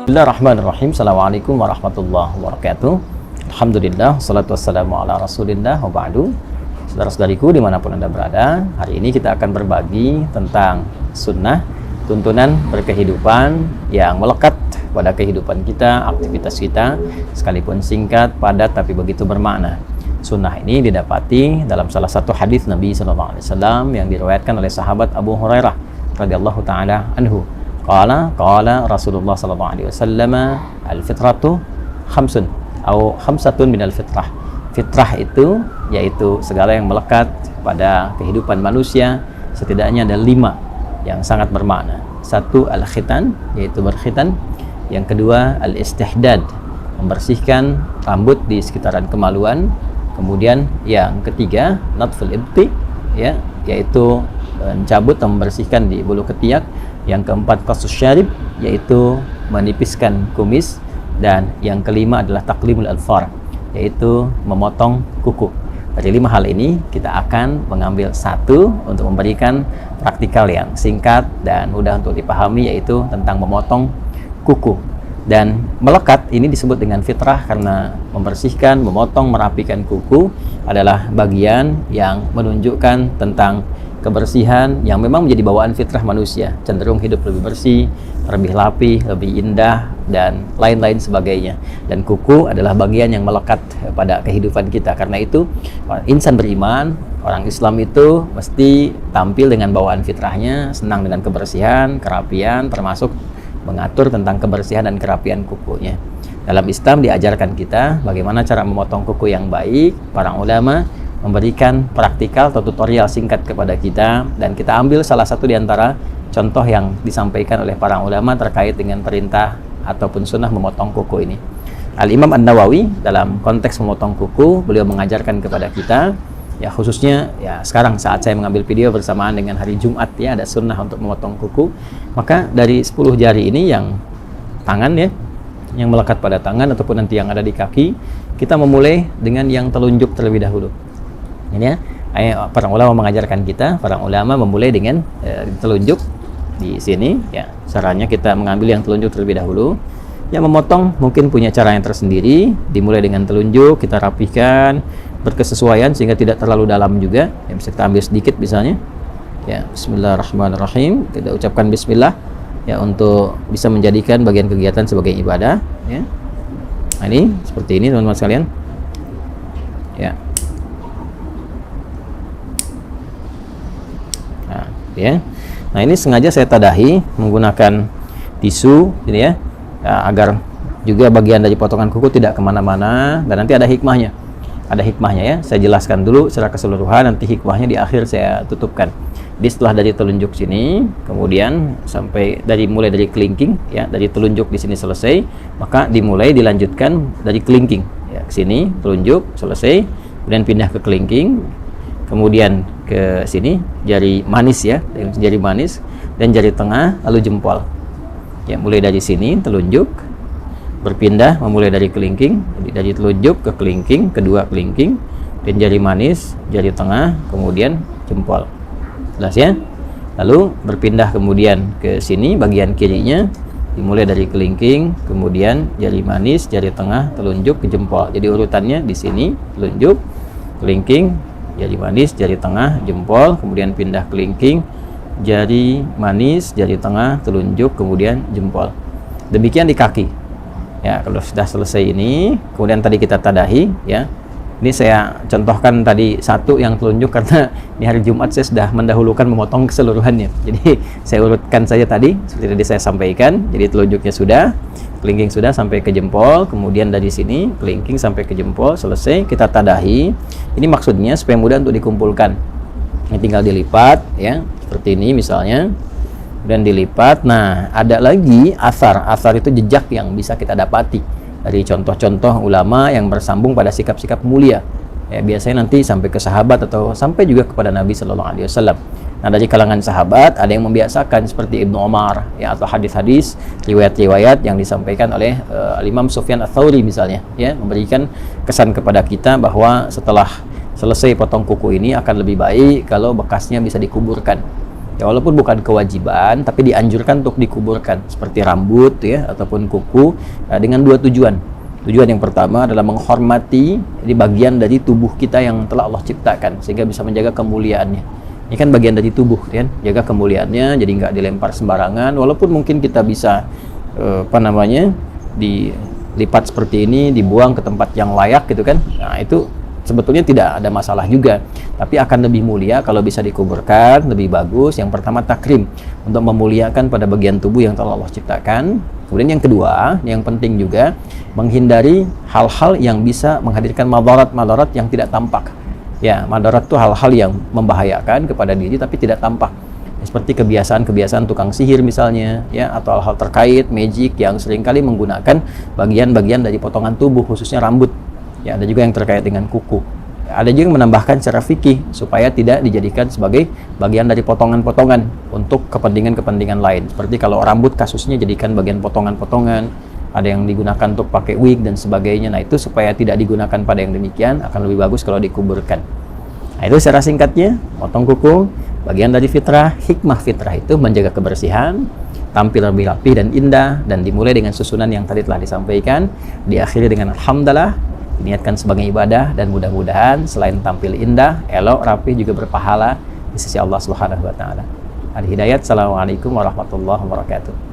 Bismillahirrahmanirrahim. Assalamualaikum warahmatullahi wabarakatuh. Alhamdulillah, salatu wassalamu ala rasulillah wa ba'du. Saudara-saudariku dimanapun Anda berada, hari ini kita akan berbagi tentang sunnah, tuntunan berkehidupan yang melekat pada kehidupan kita, aktivitas kita, sekalipun singkat, padat, tapi begitu bermakna. Sunnah ini didapati dalam salah satu hadis Nabi SAW yang diriwayatkan oleh sahabat Abu Hurairah radhiyallahu ta'ala anhu. Qala Rasulullah sallallahu alaihi wasallam, al-fitratu khamsun atau khamsatun minal fitrah. Fitrah itu yaitu segala yang melekat pada kehidupan manusia, setidaknya ada 5 yang sangat bermakna. Satu, al-khitan, yaitu berkhitan. Yang kedua, al-istihdad, membersihkan rambut di sekitaran kemaluan. Kemudian yang ketiga, natful ibti, ya, yaitu mencabut atau membersihkan di bulu ketiak. Yang keempat, qasus syarib, yaitu menipiskan kumis. Dan yang kelima adalah taqlimul alfar, yaitu memotong kuku. Dari 5 hal ini kita akan mengambil satu untuk memberikan praktikal yang singkat dan mudah untuk dipahami, yaitu tentang memotong kuku. Dan melekat ini disebut dengan fitrah karena membersihkan, memotong, merapikan kuku adalah bagian yang menunjukkan tentang kebersihan yang memang menjadi bawaan fitrah manusia, cenderung hidup lebih bersih, lebih rapi, lebih indah, dan lain-lain sebagainya. Dan kuku adalah bagian yang melekat pada kehidupan kita. Karena itu insan beriman, orang Islam itu mesti tampil dengan bawaan fitrahnya, senang dengan kebersihan, kerapian, termasuk mengatur tentang kebersihan dan kerapian kukunya. Dalam Islam diajarkan kita bagaimana cara memotong kuku yang baik. Para ulama memberikan praktikal atau tutorial singkat kepada kita, dan kita ambil salah satu di antara contoh yang disampaikan oleh para ulama terkait dengan perintah ataupun sunnah memotong kuku ini. Al-Imam An-Nawawi dalam konteks memotong kuku, beliau mengajarkan kepada kita, ya khususnya ya sekarang saat saya mengambil video bersamaan dengan hari Jumat, ya ada sunnah untuk memotong kuku. Maka dari 10 jari ini yang tangan, ya, yang melekat pada tangan ataupun nanti yang ada di kaki, kita memulai dengan yang telunjuk terlebih dahulu. Ini ya, para ulama mengajarkan kita, para ulama memulai dengan telunjuk di sini, ya. Caranya kita mengambil yang telunjuk terlebih dahulu. Yang memotong mungkin punya cara yang tersendiri, dimulai dengan telunjuk, kita rapihkan berkesesuaian sehingga tidak terlalu dalam juga. Ya, bisa kita ambil sedikit misalnya. Ya, bismillahirrahmanirrahim. Kita ucapkan bismillah ya untuk bisa menjadikan bagian kegiatan sebagai ibadah, ya. Nah, ini seperti ini teman-teman sekalian. Ya. Ya. Nah, ini sengaja saya tadahi menggunakan tisu ini ya, agar juga bagian dari potongan kuku tidak kemana-mana, dan nanti ada hikmahnya. Ada hikmahnya, ya. Saya jelaskan dulu secara keseluruhan, nanti hikmahnya di akhir saya tutupkan. Jadi setelah dari telunjuk sini, kemudian sampai mulai dari kelingking, ya, dari telunjuk di sini selesai, maka dilanjutkan dari kelingking, ya, ke sini telunjuk selesai, kemudian pindah ke kelingking. Kemudian ke sini jari manis, ya, jari manis dan jari tengah, lalu jempol. Ya, mulai dari sini telunjuk, berpindah memulai dari kelingking, jadi dari telunjuk ke kelingking, kedua kelingking, dan jari manis, jari tengah, kemudian jempol. Jelas, ya? Lalu berpindah kemudian ke sini bagian kirinya, dimulai dari kelingking, kemudian jari manis, jari tengah, telunjuk ke jempol. Jadi urutannya di sini telunjuk, kelingking, jari manis, jari tengah, jempol, kemudian pindah kelingking, jari manis, jari tengah, telunjuk, kemudian jempol. Demikian di kaki. Ya, kalau sudah selesai ini, kemudian tadi kita tadahi, ya. Ini saya contohkan tadi satu yang telunjuk karena di hari Jumat saya sudah mendahulukan memotong keseluruhannya. Jadi saya urutkan saja tadi seperti tadi saya sampaikan. Jadi telunjuknya sudah, kelingking sudah sampai ke jempol, kemudian dari sini kelingking sampai ke jempol selesai, kita tadahi. Ini maksudnya supaya mudah untuk dikumpulkan. Ini tinggal dilipat, ya, seperti ini misalnya. Dan dilipat. Nah, ada lagi asar. Asar itu jejak yang bisa kita dapati dari contoh-contoh ulama yang bersambung pada sikap-sikap mulia. Ya, biasanya nanti sampai ke sahabat atau sampai juga kepada Nabi Sallallahu Alaihi Wasallam. Nah, dari kalangan sahabat ada yang membiasakan seperti Ibnu Umar, ya, atau hadis-hadis, riwayat-riwayat yang disampaikan oleh Imam Sufyan Ats-Tsauri misalnya, ya, memberikan kesan kepada kita bahwa setelah selesai potong kuku ini akan lebih baik kalau bekasnya bisa dikuburkan. Ya walaupun bukan kewajiban, tapi dianjurkan untuk dikuburkan seperti rambut ya ataupun kuku dengan dua tujuan. Tujuan yang pertama adalah menghormati di bagian dari tubuh kita yang telah Allah ciptakan sehingga bisa menjaga kemuliaannya. Ini kan bagian dari tubuh kan, jaga kemuliaannya jadi nggak dilempar sembarangan. Walaupun mungkin kita bisa dilipat seperti ini, dibuang ke tempat yang layak gitu kan. Nah, itu sebetulnya tidak ada masalah juga, tapi akan lebih mulia kalau bisa dikuburkan, lebih bagus. Yang pertama takrim, untuk memuliakan pada bagian tubuh yang telah Allah ciptakan. Kemudian yang kedua, yang penting juga menghindari hal-hal yang bisa menghadirkan madarat yang tidak tampak. Ya, madarat itu hal-hal yang membahayakan kepada diri tapi tidak tampak. Seperti kebiasaan-kebiasaan tukang sihir misalnya, ya, atau hal-hal terkait magic yang seringkali menggunakan bagian-bagian dari potongan tubuh, khususnya rambut. Ya, ada juga yang terkait dengan kuku. Ada juga yang menambahkan secara fikih supaya tidak dijadikan sebagai bagian dari potongan-potongan untuk kepentingan-kepentingan lain. Seperti kalau rambut kasusnya jadikan bagian potongan-potongan, ada yang digunakan untuk pakai wig dan sebagainya. Nah, itu supaya tidak digunakan pada yang demikian, akan lebih bagus kalau dikuburkan. Nah, itu secara singkatnya, potong kuku, bagian dari fitrah. Hikmah fitrah itu menjaga kebersihan, tampil lebih rapi dan indah, dan dimulai dengan susunan yang tadi telah disampaikan, diakhiri dengan alhamdulillah, diniatkan sebagai ibadah, dan mudah-mudahan selain tampil indah, elok, rapi, juga berpahala di sisi Allah Subhanahu wa taala. Al-Hidayat. Assalamualaikum warahmatullahi wabarakatuh.